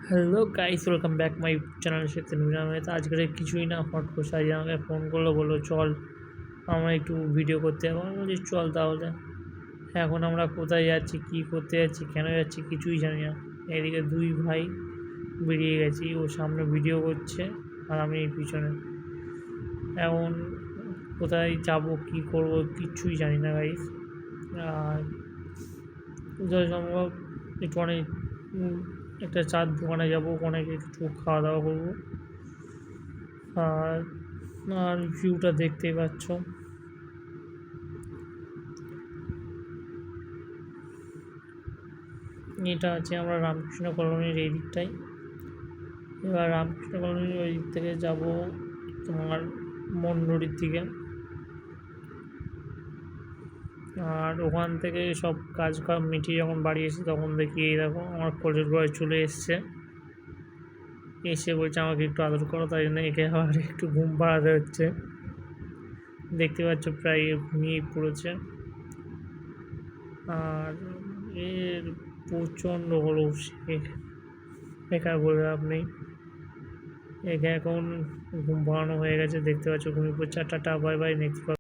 Hello guys, welcome back my channel সাথে তো আজকের কিছুই না, হট করে সাজিয়ে আমাকে ফোন করলো, বললো চল আমরা একটু ভিডিও করতে যাবো। আমি বলছি চল তাহলে। এখন আমরা কোথায় যাচ্ছি, কী করতে যাচ্ছি, কেন যাচ্ছি কিছুই জানি না। এদিকে দুই ভাই বেরিয়ে গেছি, ও সামনে ভিডিও করছে আর আমি এই পিছনে। এখন কোথায় যাব, কী করব কিচ্ছুই জানি না গাইস। আর যত সম্ভব একটু অনেক একটা চার দোকানে যাবো, ওখানে একটু খাওয়া দাওয়া করবো। আর আর ভিউটা দেখতেই পাচ্ছ। এটা আছে আমরা রামকৃষ্ণ কলোনির এই দিকটাই। এবার রামকৃষ্ণ কলোনির ওই দিক থেকে যাব তোমার মন্ডরির দিকে। আর ওখান থেকে সব কাজ মিটিয়ে যখন বাড়ি এসে তখন দেখি এই দেখো আমার কলের বয় চলে এসছে। এসে বলছে আমাকে একটু আদর করো, তাই জন্য একে আবার একটু ঘুম পাড়াতে হচ্ছে। দেখতে পাচ্ছ প্রায় ঘুমিয়ে পড়েছে। আর এর প্রচণ্ড হলো বেকার বলে লাভ নেই। একে এখন ঘুম পাড়ানো হয়ে গেছে, দেখতে পাচ্ছ ঘুমিয়ে পড়ছে। Tata bye bye, next